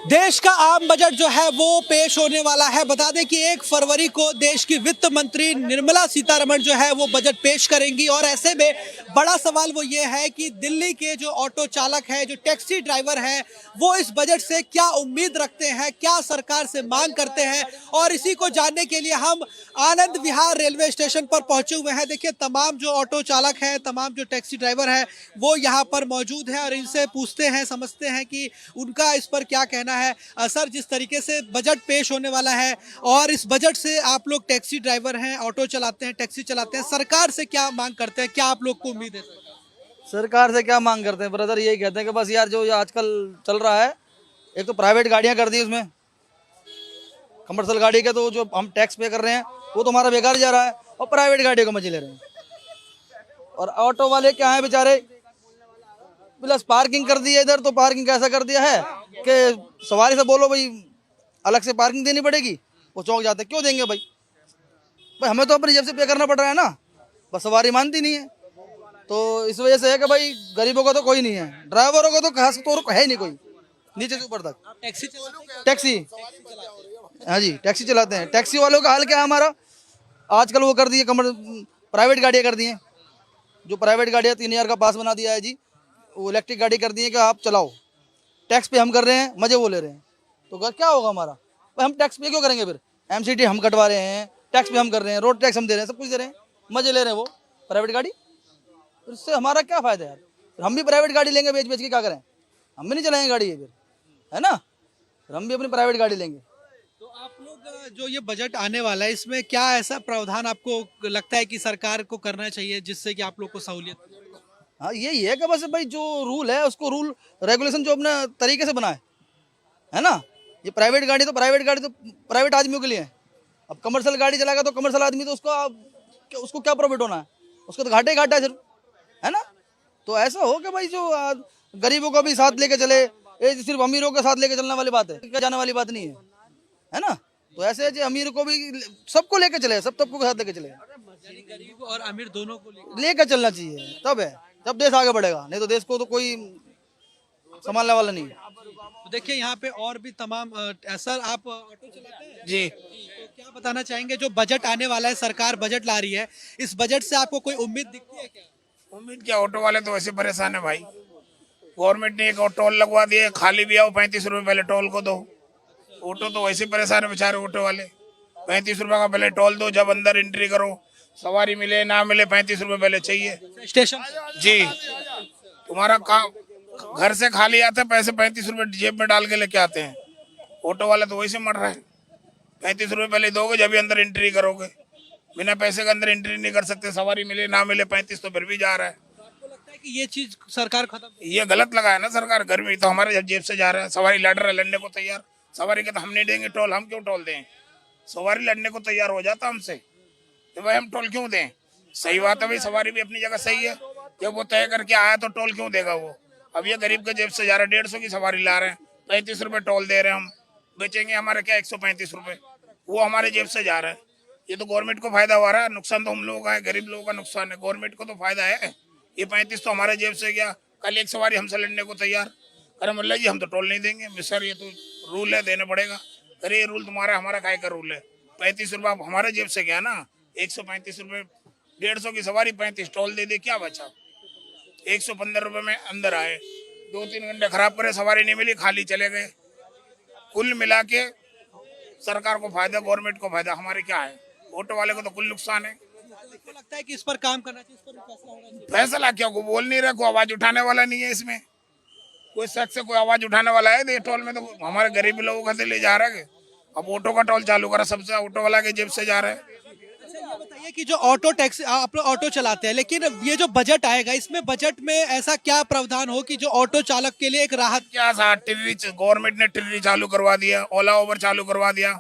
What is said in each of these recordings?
देश का आम बजट जो है वो पेश होने वाला है। बता दें कि 1 फरवरी को देश की वित्त मंत्री निर्मला सीतारमण जो है वो बजट पेश करेंगी और ऐसे में बड़ा सवाल वो ये है कि दिल्ली के जो ऑटो चालक है, जो टैक्सी ड्राइवर है, वो इस बजट से क्या उम्मीद रखते हैं, क्या सरकार से मांग करते हैं। और इसी को जानने के लिए हम आनंद विहार रेलवे स्टेशन पर पहुंचे हुए हैं। देखिए, तमाम जो ऑटो चालक है, तमाम जो टैक्सी ड्राइवर है, वो यहाँ पर मौजूद है और इनसे पूछते हैं, समझते हैं कि उनका इस पर क्या कहना है। सर, जिस तरीके से बजट पेश होने वाला है और इस बजट से आप लोग टैक्सी ड्राइवर हैं, ऑटो चलाते हैं, टैक्सी चलाते हैं, सरकार से क्या मांग करते हैं, क्या आप लोग को उम्मीद है? सरकार से क्या मांग करते हैं ब्रदर, यही कहते हैं कि बस यार जो आजकल चल रहा है, एक तो प्राइवेट गाड़ियां कर दी उसमें, कमर्शियल गाड़ी के तो जो हम टैक्स पे कर रहे हैं वो तो हमारा बेकार जा रहा है और प्राइवेट गाड़ियों को मजे ले रहे हैं। और ऑटो वाले क्या है बेचारे, प्लस पार्किंग कर दी है इधर, तो पार्किंग कैसा कर दिया है कि सवारी से बोलो भाई अलग से पार्किंग देनी पड़ेगी, वो चौक जाते क्यों देंगे भाई? भाई हमें तो अपनी जेब से पे करना पड़ रहा है ना, बस सवारी मानती नहीं है। तो इस वजह से है कि भाई गरीबों का तो कोई नहीं है, ड्राइवरों का तो खास तौर पर है ही नहीं कोई, नीचे से ऊपर तक। टैक्सी चलाते हैं? टैक्सी, हाँ जी टैक्सी चलाते हैं। टैक्सी वालों का हाल क्या है हमारा, आजकल वो कर दिए प्राइवेट गाड़ियाँ कर दी हैं। जो प्राइवेट गाड़ियाँ 3000 का पास बना दिया है जी, वो इलेक्ट्रिक गाड़ी कर दी है कि आप चलाओ, टैक्स पे हम कर रहे हैं, मजे वो ले रहे हैं। तो क्या होगा हमारा? भाई हम टैक्स पे क्यों करेंगे फिर? एमसीटी हम कटवा रहे हैं, टैक्स पे हम कर रहे हैं, रोड टैक्स हम दे रहे हैं, सब कुछ दे रहे हैं, मजे ले रहे हैं वो प्राइवेट गाड़ी। तो इससे हमारा क्या फायदा यार? फिर हम भी प्राइवेट गाड़ी लेंगे बेच बेच के, क्या करें? हम भी नहीं चलाएंगे गाड़ी ये फिर, है ना? फिर हम भी अपनी प्राइवेट गाड़ी लेंगे। तो आप लोग जो ये बजट आने वाला है, इसमें क्या ऐसा प्रावधान आपको लगता है कि सरकार को करना चाहिए जिससे कि आप लोग को सहूलियत मिले? हाँ यही है कि बस भाई जो रूल है उसको रूल रेगुलेशन जो अपने तरीके से बनाए, है ना? ये प्राइवेट गाड़ी तो प्राइवेट आदमियों के लिए है। अब कमर्शियल गाड़ी चलाएगा तो कमर्शियल आदमी तो उसको क्या प्रॉफिट होना है? उसको तो घाटे ही घाटा है सिर्फ, है ना? तो ऐसा हो कि भाई जो गरीबों को भी साथ लेके चले, ये सिर्फ अमीरों के साथ लेके चलने वाली बात है, क्या जाने वाली बात नहीं है ना? तो ऐसे है जो अमीर को भी सबको लेके चले, सब तबकों के साथ लेके चले, यानी गरीब और अमीर दोनों को लेकर। लेकर चलना चाहिए, तब है जब देश आगे बढ़ेगा, नहीं तो देश को तो कोई संभालने वाला नहीं है। तो देखिए, यहाँ पे और भी तमाम सर, आप ऑटो चलाते हैं? जी। तो क्या बताना चाहेंगे, जो बजट आने वाला है, सरकार बजट ला रही है, इस बजट से आपको कोई उम्मीद दिखती है क्या? उम्मीद क्या, ऑटो वाले तो वैसे परेशान है भाई। गवर्नमेंट ने एक और टोल लगवा दिए, खाली भी आओ 35 रुपए पहले टोल को दो। ऑटो तो वैसे परेशान है बेचारे ऑटो वाले, 35 रुपए का पहले टोल दो, जब अंदर एंट्री करो सवारी मिले ना मिले 35 रुपए पहले चाहिए। स्टेशन जी, तुम्हारा काम घर से खाली आते हैं, पैसे 35 रुपए जेब में डाल के लेके आते हैं। ऑटो वाले तो वैसे मर रहे हैं, 35 रुपए पहले दोगे जब भी अंदर एंट्री करोगे, बिना पैसे के अंदर एंट्री नहीं कर सकते। सवारी मिले ना मिले 35 तो फिर भी जा रहा है। आपको लगता है कि ये चीज सरकार खत्म? ये गलत लगा है ना सरकार, गर्मी तो हमारे जेब से जा रहा है, सवारी लड़ रहा है, लड़ने को तैयार। सवारी के तो हम नहीं देंगे टोल, हम क्यों टोल दें? सवारी लड़ने को तैयार हो जाता हमसे, तो भाई हम टोल क्यों दें? सही बात है भाई, सवारी भी अपनी जगह सही है, जब वो तय करके आया तो टोल क्यों देगा वो? अब ये गरीब के जेब से जा रहा है, 150 की सवारी ला रहे हैं, 35 रुपए टोल दे रहे हैं, हम बेचेंगे हमारे क्या 135 रुपए, वो हमारे जेब से जा रहा है। ये तो गवर्नमेंट को फायदा हो रहा है, नुकसान तो हम लोगों का है, गरीब लोगों का नुकसान है, गवर्नमेंट को तो फायदा है। ये 35 तो हमारे जेब से गया, कल एक सवारी हमसे लड़ने को तैयार, अरे मल्ला जी हम तो टोल नहीं देंगे सर, ये तो रूल है देने पड़ेगा। अरे ये रूल तुम्हारा, हमारा काय का रूल है? 35 रुपये हमारे जेब से गया ना, 135 रुपये, 150 की सवारी 35 टोल दे दे, क्या बचा? 115 रुपये में अंदर आए, 2-3 घंटे खराब करे, सवारी नहीं मिली, खाली चले गए। कुल मिला के सरकार को फायदा, गवर्नमेंट को फायदा, हमारे क्या है? ऑटो वाले को तो कुल नुकसान है। आपको लगता है कि इस पर काम करना चाहिए, इस पर भी फैसला होना चाहिए? फैसला क्या, को बोल नहीं रहा, कोई आवाज उठाने वाला नहीं है इसमें, कोई शख्स से कोई आवाज उठाने वाला है? टोल में तो हमारे गरीब लोगों का से ले जा रहा है। अब ऑटो का टोल चालू करा, सबसे ऑटो वाला के जेब से जा रहा है। अच्छा, ये बताइए कि जो ऑटो टैक्सी, आप लोग ऑटो चलाते हैं, लेकिन ये जो बजट आएगा, इसमें बजट में ऐसा क्या प्रावधान हो कि जो ऑटो चालक के लिए एक राहत? क्या सा टिर्री, गवर्नमेंट ने टिर्री चालू करवा दिया, ओला ओवर चालू करवा दिया।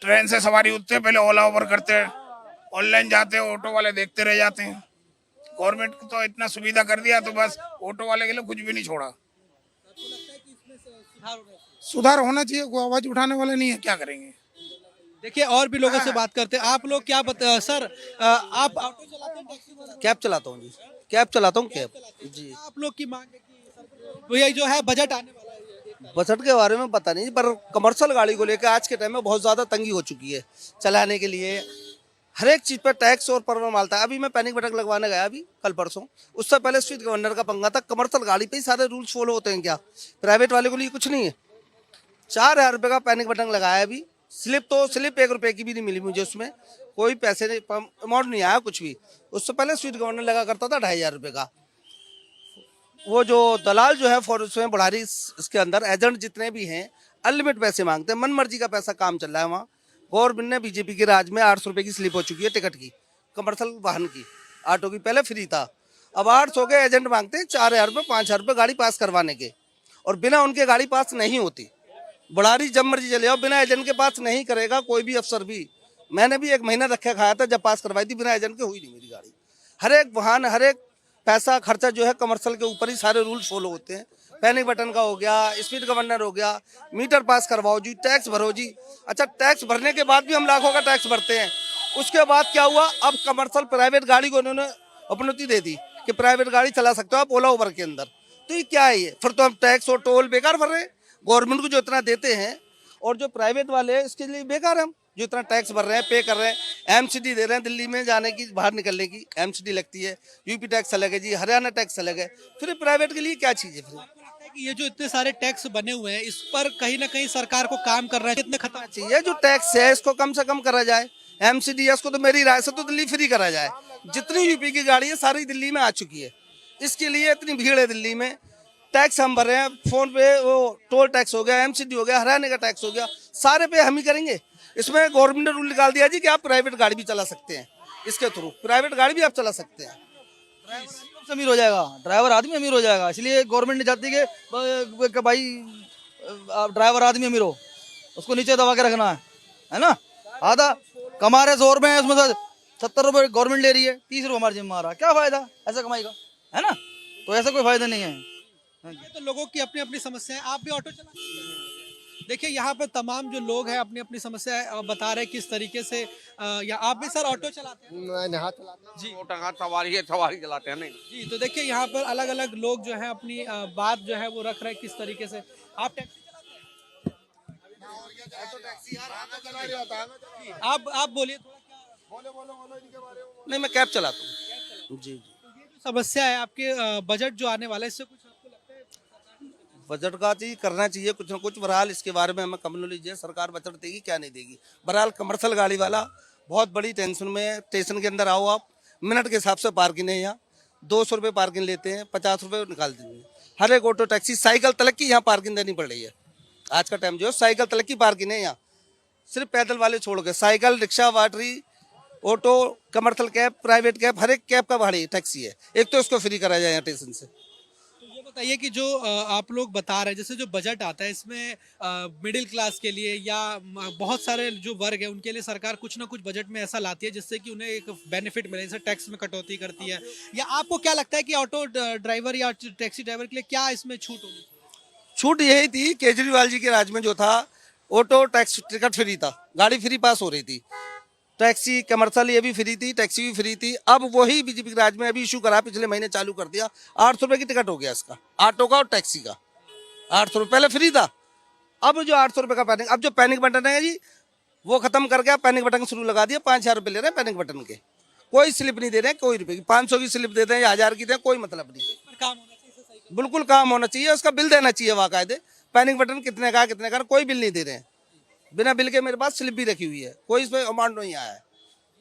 ट्रेन से सवारी उठते पहले ओला ओवर करते हैं, ऑनलाइन जाते हैं, ऑटो वाले देखते रह जाते हैं। गवर्नमेंट को तो इतना सुविधा कर दिया, तो बस ऑटो वाले के लिए कुछ भी नहीं छोड़ा। सुधार होना चाहिए, कोई आवाज उठाने वाला नहीं है, क्या करेंगे? देखिए, और भी लोगों से बात करते हैं। आप लोग क्या बता सर, आप ऑटो चलाते हैं, टैक्सी चलाते हैं? कैब चलाता हूँ जी, कैब चलाता हूँ कैब जी। आप लोग की मांग है कि ये जो है बजट आने वाला है, बजट के बारे में पता नहीं, पर कमर्शियल गाड़ी को लेकर आज के टाइम में बहुत ज़्यादा तंगी हो चुकी है चलाने के लिए। हर एक चीज़ पर टैक्स और परवर मालता है। अभी मैं पैनिक बटन लगवाने गया अभी कल परसों, उससे पहले स्ट्रीट गवर्नर का पंगा था। कमर्शियल गाड़ी पे ही सारे रूल्स फॉलो होते हैं क्या? प्राइवेट वाले को लिए कुछ नहीं है। 4,000 रुपये का पैनिक बटन लगाया अभी। स्लिप 1 रुपये की भी नहीं मिली मुझे, उसमें कोई पैसे नहीं, अमाउंट नहीं आया कुछ भी। उससे पहले स्ट्रीट गवर्नर लगा करता था 2,500 रुपये का। वो जो दलाल जो है फॉरेस्ट में बुढ़ारी, इसके अंदर एजेंट जितने भी हैं अनलिमिट पैसे मांगते हैं, मन मर्जी का पैसा काम चल रहा है वहाँ। गवर्नमेंट ने बीजेपी के राज में 800 रुपये की स्लिप हो चुकी है टिकट की, कमर्शियल वाहन की। ऑटो की पहले फ्री था, अब 800 के एजेंट मांगते हैं 4,000 रुपये 5,000 रुपये गाड़ी पास करवाने के, और बिना उनके गाड़ी पास नहीं होती। बुढ़ारी जब मर्जी चले जाओ, बिना एजेंट के पास नहीं करेगा कोई भी अफसर भी। मैंने भी 1 महीना रखे खाया था, जब पास करवाई थी बिना एजेंट के हुई नहीं मेरी गाड़ी। हर एक वाहन, हर एक पैसा खर्चा जो है कमर्शियल के ऊपर ही सारे रूल्स फॉलो होते हैं। पैनिक बटन का हो गया, स्पीड गवर्नर हो गया, मीटर पास करवाओ जी, टैक्स भरो जी। अच्छा, टैक्स भरने के बाद भी हम लाखों का टैक्स भरते हैं। उसके बाद क्या हुआ, अब कमर्शियल प्राइवेट गाड़ी को उन्होंने अपनौती दे दी कि प्राइवेट गाड़ी चला सकते हो आप ओला उबर के अंदर। तो ये क्या है ये? फिर तो हम टैक्स और टोल बेकार भर रहे हैं। गवर्नमेंट को जो इतना देते हैं और जो प्राइवेट वाले हैं इसके लिए बेकार है। हम जो इतना टैक्स भर रहे हैं, पे कर रहे हैं, एमसीडी दे रहे हैं, दिल्ली में जाने की, बाहर निकलने की एमसीडी लगती है, यूपी टैक्स अलग है जी, हरियाणा टैक्स अलग है। फिर प्राइवेट के लिए क्या चीज़ है? फिर आपको लगता है कि ये जो इतने सारे टैक्स बने हुए हैं, इस पर कहीं ना कहीं सरकार को काम करना है, कितने खत्म चाहिए जो टैक्स है इसको कम से कम करा जाए। एमसीडी को तो मेरी राय से तो दिल्ली फ्री करा जाए। जितनी यूपी की गाड़ी है सारी दिल्ली में आ चुकी है, इसके लिए इतनी भीड़ है दिल्ली में। टैक्स हम भर रहे हैं, फोन पे वो टोल टैक्स हो गया, एमसीडी हो गया, हरियाणा का टैक्स हो गया, सारे पे हम ही करेंगे। इसमें गवर्नमेंट ने रूल निकाल दिया जी कि आप प्राइवेट गाड़ी भी चला सकते हैं, इसके थ्रू प्राइवेट गाड़ी भी आप चला सकते हैं। ड्राइवर अमीर हो जाएगा, ड्राइवर आदमी अमीर हो जाएगा। इसलिए गवर्नमेंट नहीं चाहती कि भाई ड्राइवर आदमी अमीर हो, उसको नीचे दबा के रखना है ना। आधा कमा रहे 100 रुपये, उसमें से 70 रुपये गवर्नमेंट ले रही है, 30 रुपये हमारे जिम्मे आ रहा है। क्या फायदा ऐसा कमाई का, है ना? तो ऐसा कोई फायदा नहीं है। ये तो लोगों की अपनी अपनी समस्या है। आप भी ऑटो चलाते हैं? देखिए यहाँ पर तमाम जो लोग हैं अपनी अपनी समस्या बता रहे हैं किस तरीके से या आप भी सर ऑटो चलाते हैं? मैंने हाथ चलाते जी हैं, सवारी है, सवारी चलाते हैं नहीं। जी, तो देखिए यहाँ पर अलग अलग लोग जो है अपनी बात जो है वो रख रहे हैं किस तरीके से। आप टैक्सी चलाते हैं? आप बोलिए थोड़ा क्या नहीं, मैं कैब चलाता हूँ जी। ये जो समस्या है आपके बजट जो आने वाला है, इससे कुछ आपको लगता है बजट का चीज करना चाहिए कुछ ना कुछ। बहरहाल इसके बारे में हमें कम नॉलेज है, सरकार बजट देगी क्या नहीं देगी। बहरहाल कमर्शियल गाड़ी वाला बहुत बड़ी टेंशन में है। स्टेशन के अंदर आओ आप, मिनट के हिसाब से पार्किंग है यहाँ, 200 रुपये पार्किंग लेते हैं, 50 रुपये निकाल देंगे। हर एक ऑटो टैक्सी साइकिल तलक की यहाँ पार्किंग देनी पड़ रही है। आज का टाइम जो है साइकिल तलक की पार्किंग है यहाँ, सिर्फ पैदल वाले छोड़ के। साइकिल, रिक्शा, वाटरी, auto, commercial cab, private cab, हर एक कैब का भाड़ी टैक्सी है। एक तो इसको फ्री करा जाए यहाँ स्टेशन से। तो ये बताइए कि जो आप लोग बता रहे हैं जैसे जो बजट आता है इसमें मिडिल क्लास के लिए या बहुत सारे जो वर्ग है उनके लिए सरकार कुछ ना कुछ बजट में ऐसा लाती है जिससे कि उन्हें एक बेनिफिट मिले, जैसे टैक्स में कटौती करती है। या आपको क्या लगता है कि ऑटो ड्राइवर या टैक्सी ड्राइवर के लिए क्या इसमें छूट होगी? छूट यही थी, केजरीवाल जी के राज में जो था ऑटो टैक्स टिकट फ्री था, गाड़ी फ्री पास हो रही थी। टैक्सी कमर्शियल ये भी फ्री थी, टैक्सी भी फ्री थी। अब वही बीजेपी के राज में अभी इशू करा, पिछले महीने चालू कर दिया। 800 रुपये की टिकट हो गया इसका, ऑटो का और टैक्सी का। 800 रुपये पहले फ्री था, अब जो 800 रुपये का पैनिक, अब जो पैनिक बटन है जी वो खत्म करके अब पैनिक बटन शुरू लगा दिया। 5,000 रुपये ले रहे हैं पैनिक बटन के, कोई स्लिप नहीं दे रहे हैं, कोई रुपये की। 500 की स्लिप देते हैं या 1000 की दें, कोई मतलब नहीं। पर काम होना चाहिए, इससे सही कर- बिल्कुल काम होना चाहिए, उसका बिल देना चाहिए बाकायदे। पैनिक बटन कितने का कितने का, कोई बिल नहीं दे रहे हैं। बिना बिल के मेरे पास स्लिप भी रखी हुई है, कोई इसमें अमाउंट नहीं आया है।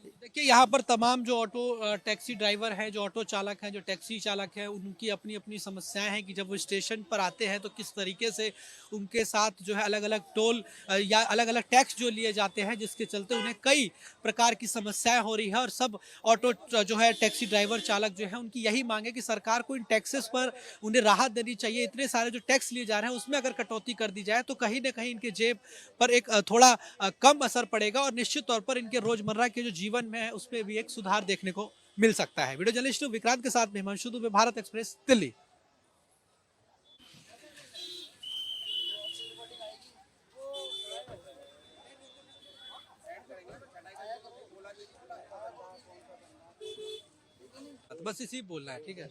देखिए यहाँ पर तमाम जो ऑटो टैक्सी ड्राइवर हैं, जो ऑटो चालक हैं, जो टैक्सी चालक हैं, उनकी अपनी अपनी समस्याएं हैं कि जब वो स्टेशन पर आते हैं तो किस तरीके से उनके साथ जो है अलग अलग टोल या अलग अलग टैक्स जो लिए जाते हैं, जिसके चलते उन्हें कई प्रकार की समस्याएं हो रही है। और सब ऑटो जो है टैक्सी ड्राइवर चालक जो है उनकी यही मांग है कि सरकार को इन टैक्सेस पर उन्हें राहत देनी चाहिए। इतने सारे जो टैक्स लिए जा रहे हैं उसमें अगर कटौती कर दी जाए तो कहीं ना कहीं इनके जेब पर एक थोड़ा कम असर पड़ेगा और निश्चित तौर पर इनके रोजमर्रा के जो जीवन में है उस पर भी एक सुधार देखने को मिल सकता है। वीडियो जर्नलिस्ट विक्रांत के साथ में हिमांशु दुबे, भारत एक्सप्रेस, दिल्ली। बस इसी बोलना है, ठीक है।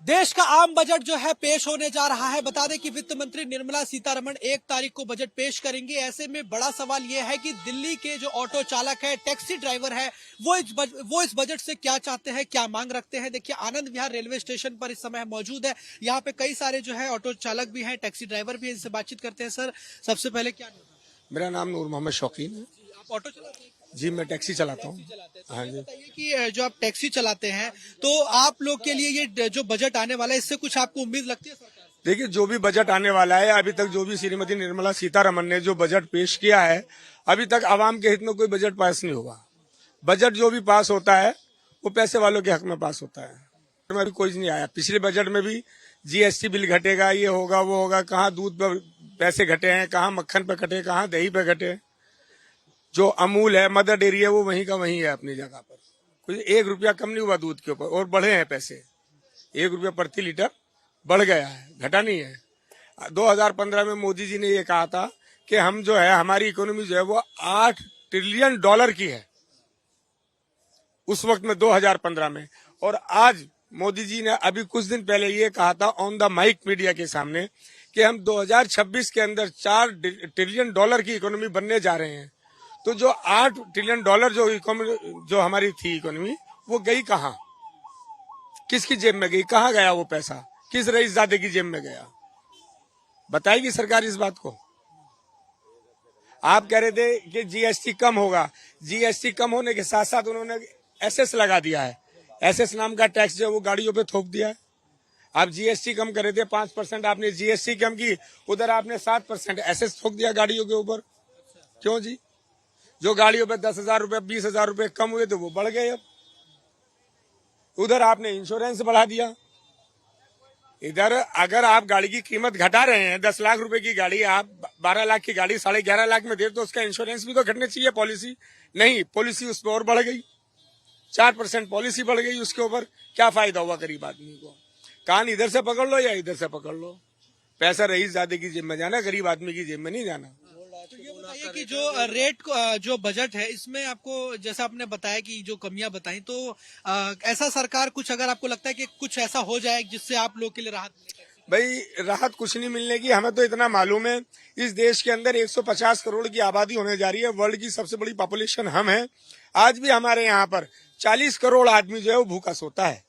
देश का आम बजट जो है पेश होने जा रहा है। बता दें कि वित्त मंत्री निर्मला सीतारमण 1 तारीख को बजट पेश करेंगी। ऐसे में बड़ा सवाल यह है कि दिल्ली के जो ऑटो चालक है, टैक्सी ड्राइवर है, वो इस बजट से क्या चाहते हैं, क्या मांग रखते हैं। देखिए, आनंद विहार रेलवे स्टेशन पर इस समय मौजूद है। यहाँ पे कई सारे जो है ऑटो चालक भी हैं, टैक्सी ड्राइवर भी हैं। इनसे बातचीत करते हैं। सर, सबसे पहले क्या नाम है? मेरा नाम नूर मोहम्मद शौकीन है आप ऑटो चलाते हैं? जी। मैं टैक्सी चलाता हूँ। हाँ जी। बताइए कि जो आप टैक्सी चलाते हैं तो आप लोग के लिए ये जो बजट आने वाला है, इससे कुछ आपको उम्मीद लगती है सरकार से? देखिए, जो भी बजट आने वाला है, अभी तक जो भी श्रीमती निर्मला सीतारमण ने जो बजट पेश किया है, अभी तक आवाम के हित में कोई बजट पास नहीं हुआ। बजट जो भी पास होता है वो पैसे वालों के हक में पास होता है। में अभी कोई नहीं आया। पिछले बजट में भी जीएसटी बिल घटेगा, ये होगा, वो होगा। कहाँ दूध पर पैसे घटे हैं, कहाँ मक्खन पे घटे, कहाँ दही पे घटे। जो अमूल है, मदर डेयरी है, वो वहीं का वहीं है अपनी जगह पर। कुछ 1 रुपया कम नहीं हुआ दूध के ऊपर, और बढ़े हैं पैसे। 1 रुपया प्रति लीटर बढ़ गया है, घटा नहीं है। 2015 में मोदी जी ने ये कहा था कि हम जो है, हमारी इकोनॉमी जो है वो $8 ट्रिलियन की है उस वक्त में, 2015 में। और आज मोदी जी ने अभी कुछ दिन पहले ये कहा था ऑन द माइक मीडिया के सामने कि हम 2026 के अंदर $4 ट्रिलियन की इकोनॉमी बनने जा रहे हैं। तो जो $8 ट्रिलियन जो हमारी थी इकोनॉमी, वो गई कहाँ, किसकी जेब में गई, कहाँ गया वो पैसा, किस रईसजादे की जेब में गया? बताएगी सरकार इस बात को? आप कह रहे थे कि जीएसटी कम होगा। जीएसटी कम होने के साथ साथ उन्होंने एसएस लगा दिया है। एसएस नाम का टैक्स जो है वो गाड़ियों पे थोप दिया है। आप जीएसटी कम कर रहे थे 5%, आपने जीएसटी कम की, उधर आपने 7% एसएस थोप दिया गाड़ियों के ऊपर। क्यों जी? जो गाड़ियों पे 10,000 रुपए, 20,000 रुपए कम हुए थे वो बढ़ गए। अब उधर आपने इंश्योरेंस बढ़ा दिया। इधर अगर आप गाड़ी की कीमत घटा रहे हैं, 10 लाख रुपए की गाड़ी आप 12 लाख की गाड़ी 11.5 लाख में दे, तो उसका इंश्योरेंस भी तो घटने चाहिए। पॉलिसी नहीं, पॉलिसी उस पर और बढ़ गई। 4% पॉलिसी बढ़ गई उसके ऊपर। क्या फायदा हुआ गरीब आदमी को? कान इधर से पकड़ लो या इधर से पकड़ लो, पैसा रईसजादे की जेब में जाना, गरीब आदमी की जेब में नहीं जाना। तो ये बताइए कि जो जो बजट है, इसमें आपको, जैसा आपने बताया कि जो कमियां बताई, तो ऐसा सरकार कुछ, अगर आपको लगता है कि कुछ ऐसा हो जाए जिससे आप लोग के लिए राहत मिले? भाई, राहत कुछ नहीं मिलने की। हमें तो इतना मालूम है, इस देश के अंदर 150 करोड़ की आबादी होने जा रही है। वर्ल्ड की सबसे बड़ी पॉपुलेशन हम है। आज भी हमारे यहाँ पर 40 करोड़ आदमी जो है वो भूखा सोता है।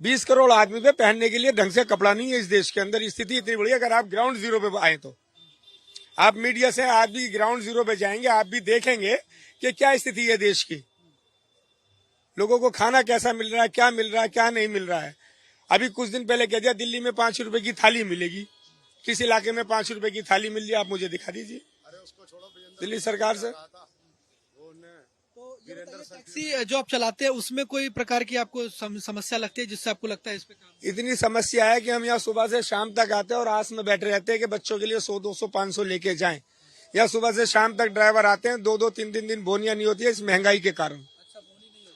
20 करोड़ आदमी पे पहनने के लिए ढंग से कपड़ा नहीं है इस देश के अंदर। स्थिति इतनी बड़ी है। अगर आप ग्राउंड जीरो पे आए तो आप मीडिया से आज भी ग्राउंड जीरो पे जाएंगे, आप भी देखेंगे कि क्या स्थिति है देश की। लोगों को खाना कैसा मिल रहा है, क्या मिल रहा है, क्या नहीं मिल रहा है। अभी कुछ दिन पहले कह दिया दिल्ली में 5 रुपए की थाली मिलेगी। किस इलाके में 5 रुपए की थाली मिल रही है, आप मुझे दिखा दीजिए दिल्ली सरकार से। टैक्सी जो आप चलाते हैं, उसमें कोई प्रकार की आपको समस्या लगती है जिससे आपको लगता है इस पे काम? इतनी समस्या है कि हम यहाँ सुबह से शाम तक आते हैं और आस में बैठे रहते हैं कि बच्चों के लिए 100, 200, 500 लेके जाएं। या सुबह से शाम तक ड्राइवर आते हैं, 2-2, 3-3 दिन बोनियां नहीं होती है इस महंगाई के कारण।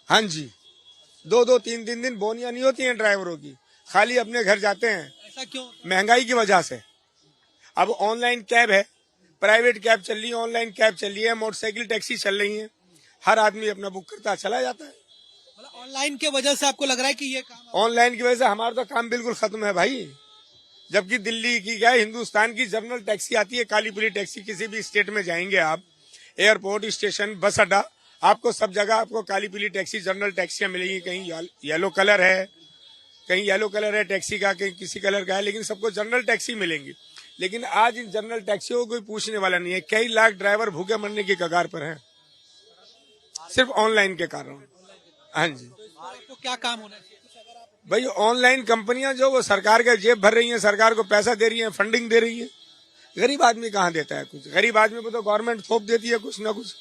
हाँ जी, 2-2, 3-3 दिन बोनियां नहीं होती हैं ड्राइवरों की, खाली अपने घर जाते हैं। ऐसा क्यों? महंगाई की वजह से। अब ऑनलाइन कैब है, प्राइवेट कैब चल रही है, ऑनलाइन कैब चल रही है, मोटरसाइकिल टैक्सी चल रही है। हर आदमी अपना बुक करता चला जाता है। मतलब ऑनलाइन के वजह से आपको लग रहा है कि ये काम? ऑनलाइन की वजह से हमारा तो काम बिल्कुल खत्म है भाई। जबकि दिल्ली की क्या, हिंदुस्तान की जनरल टैक्सी आती है, काली पीली टैक्सी। किसी भी स्टेट में जाएंगे आप, एयरपोर्ट, स्टेशन, बस अड्डा, आपको सब जगह आपको काली पीली टैक्सी, जनरल टैक्सियां मिलेंगी। कहीं येलो कलर है, कहीं येलो कलर है टैक्सी का, कहीं किसी कलर का है, लेकिन सबको जनरल टैक्सी मिलेंगी। लेकिन आज इन जनरल टैक्सियों को कोई पूछने वाला नहीं है। कई लाख ड्राइवर भूखे मरने की कगार पर हैं सिर्फ ऑनलाइन के कारण। हाँ जी, आपको क्या काम होना चाहिए? भाई, ऑनलाइन कंपनियां जो वो सरकार का जेब भर रही हैं, सरकार को पैसा दे रही हैं, फंडिंग दे रही है। गरीब आदमी कहाँ देता है कुछ? गरीब आदमी को तो गवर्नमेंट थोप देती है कुछ ना कुछ।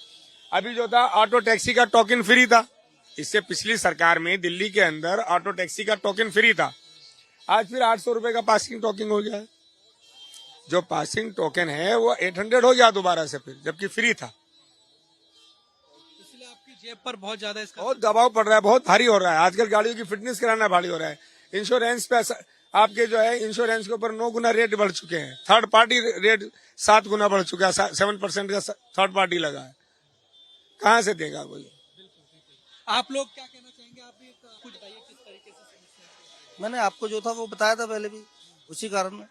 अभी जो था ऑटो टैक्सी का टोकन फ्री था, इससे पिछली सरकार में दिल्ली के अंदर ऑटो टैक्सी का टोकन फ्री था। आज फिर 800 रुपए का पासिंग टोकन हो गया है। जो पासिंग टोकन है वो 800 हो गया दोबारा से फिर, जबकि फ्री था। इसलिए आपकी जेब पर बहुत ज्यादा इसका बहुत दबाव पड़ रहा है, बहुत भारी हो रहा है। आजकल गाड़ियों की फिटनेस कराना भारी हो रहा है। इंश्योरेंस पे आपके जो है, इंश्योरेंस के ऊपर 9 गुना रेट बढ़ चुके हैं। थर्ड पार्टी रेट 7 गुना बढ़ चुका है। 7% का थर्ड पार्टी लगा है। कहाँ से देगा कोई? आप लोग क्या कहना चाहेंगे? आप भी कुछ बताइए किस तरीके से समस्या है? मैंने आपको जो था वो बताया था पहले भी, उसी कारण में।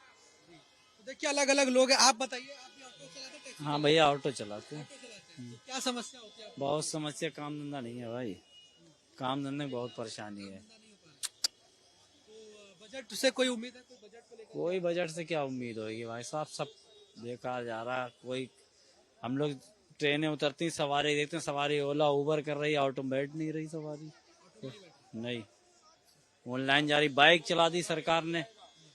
देखिए अलग अलग लोग हैं, आप बताइए, आप भी ऑटो चलाते हैं, टैक्सी हाँ भैया ऑटो चलाते हैं। चलाते हैं, क्या समस्या होती है आपको? बहुत समस्या, काम धंधा नहीं है भाई, काम धंधे में बहुत परेशानी है। बजट से कोई उम्मीद है, कोई बजट को लेकर? कोई बजट से क्या उम्मीद होगी भाई साहब, सब बेकार जा रहा है। कोई हम लोग ट्रेनें उतरती सवारी देखते हैं, सवारी ओला उबर कर रही है, ऑटो में बैठ नहीं रही सवारी, नहीं ऑनलाइन जा रही। बाइक चला दी सरकार ने,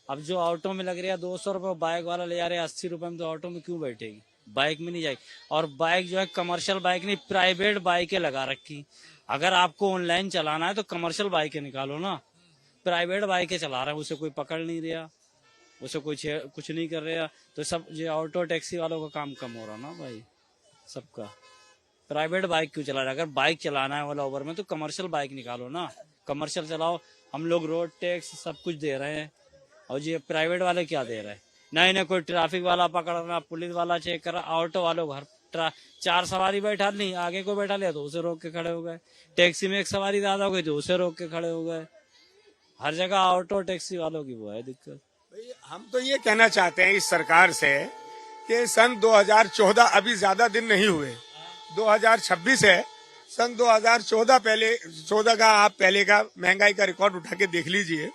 अब जो ऑटो में लग रहा है 200 रुपये, बाइक वाला ले जा रहे हैं 80 रुपये में, तो ऑटो में क्यों बैठेगी, बाइक में नहीं जाएगी। और बाइक जो है कमर्शियल बाइक नहीं, प्राइवेट बाइकें लगा रखी। अगर आपको ऑनलाइन चलाना है तो कमर्शियल बाइकें निकालो ना, प्राइवेट बाइकें चला रहे हैं, उसे कोई पकड़ नहीं रहा, उसे कुछ नहीं कर रहा। तो सब जो ऑटो टैक्सी वालों का काम कम हो रहा ना भाई, सबका। प्राइवेट बाइक क्यों चला रहा है? अगर बाइक चलाना है ओला उबर में तो कमर्शियल बाइक निकालो ना, कमर्शियल चलाओ। हम लोग रोड टैक्स सब कुछ दे रहे हैं, और ये प्राइवेट वाले क्या दे रहे हैं? नहीं ना कोई ट्रैफिक वाला पकड़ना, पुलिस वाला चेक कर, ऑटो वालों घर 4 सवारी बैठा नहीं, आगे को बैठा लिया तो उसे रोक के खड़े हो गए। टैक्सी में 1 सवारी ज्यादा हो गई तो उसे रोक के खड़े हो गए। हर जगह ऑटो टैक्सी वालों की वो है दिक्कत। भाई हम तो ये कहना चाहते हैं इस सरकार से कि सन 2014 अभी ज्यादा दिन नहीं हुए, 2026 है, सन 2014 का आप पहले का महंगाई का रिकॉर्ड उठा के देख लीजिए।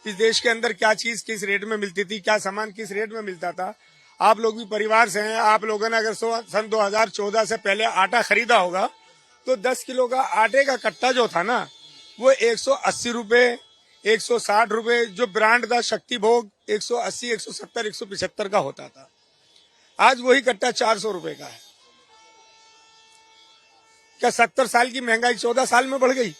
इस देश के अंदर क्या चीज किस रेट में मिलती थी, क्या सामान किस रेट में मिलता था। आप लोग भी परिवार से हैं, आप लोगों ने अगर सन 2014 से पहले आटा खरीदा होगा तो 10 किलो का आटे का कट्टा जो था ना वो 180 रुपए, 160 रुपए, जो ब्रांड था शक्ति भोग 180, 170, 175 का होता था। आज वही कट्टा 400 रुपए का है। क्या 70 साल की महंगाई 14 साल में बढ़ गई?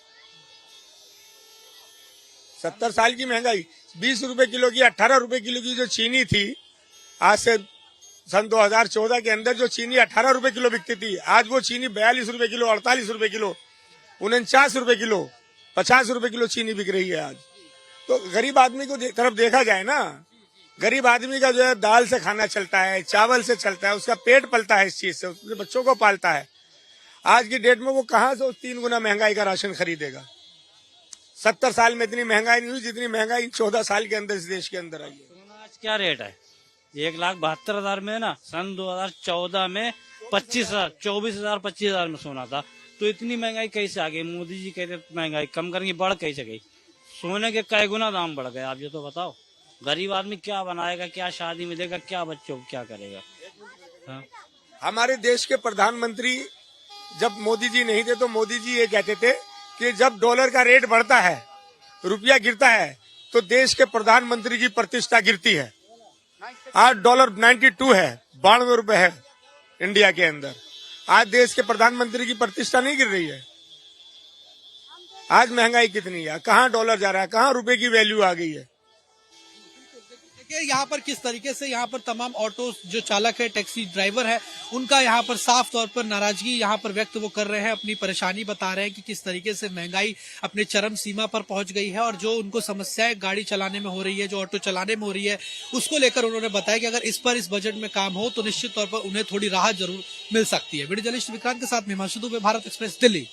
70 साल की महंगाई 20 रुपए किलो की, 18 रुपए किलो की जो चीनी थी, आज से सन 2014 के अंदर जो चीनी 18 रुपए किलो बिकती थी, आज वो चीनी 42 रुपए किलो, 48 रुपए किलो, 49 रुपए किलो, 50 रुपए किलो चीनी बिक रही है आज। तो गरीब आदमी को तरफ देखा जाए ना, गरीब आदमी का जो है दाल से खाना चलता है, चावल से चलता है, उसका पेट पलता है इस चीज से, उसके बच्चों को पालता है। आज की डेट में वो कहाँ से 3 गुना महंगाई का राशन खरीदेगा? 70 साल में इतनी महंगाई नहीं हुई जितनी महंगाई 14 साल के अंदर इस देश के अंदर आई है। सोना आज क्या रेट है? 1,72,000 में ना, सन 2014 में 25,000, 24,000, 25,000 में सोना था। तो इतनी महंगाई कैसे आ गई? मोदी जी कहते महंगाई कम करेंगे, बढ़ कैसे गई? सोने के कई गुना दाम बढ़ गए, आप ये तो बताओ। गरीब आदमी क्या बनाएगा, क्या शादी में देगा, क्या बच्चों को क्या करेगा? हाँ? हमारे देश के प्रधानमंत्री जब मोदी जी नहीं थे तो मोदी जी ये कहते थे कि जब डॉलर का रेट बढ़ता है, रुपया गिरता है, तो देश के प्रधानमंत्री की प्रतिष्ठा गिरती है। आज डॉलर 92 है, 92 रुपए है इंडिया के अंदर। आज देश के प्रधानमंत्री की प्रतिष्ठा नहीं गिर रही है। आज महंगाई कितनी है, कहाँ डॉलर जा रहा है, कहाँ रुपए की वैल्यू आ गई है। देखिए यहाँ पर किस तरीके से यहाँ पर तमाम ऑटो जो चालक है, टैक्सी ड्राइवर है, उनका यहाँ पर साफ तौर पर नाराजगी यहाँ पर व्यक्त वो कर रहे हैं, अपनी परेशानी बता रहे हैं कि किस तरीके से महंगाई अपने चरम सीमा पर पहुंच गई है और जो उनको समस्याएं गाड़ी चलाने में हो रही है, जो ऑटो चलाने में हो रही है, उसको लेकर उन्होंने बताया कि अगर इस पर इस बजट में काम हो तो निश्चित तौर पर उन्हें थोड़ी राहत जरूर मिल सकती है। वीडियो जर्नलिस्ट विक्रांत के साथ हिमांशु दुबे, भारत एक्सप्रेस, दिल्ली।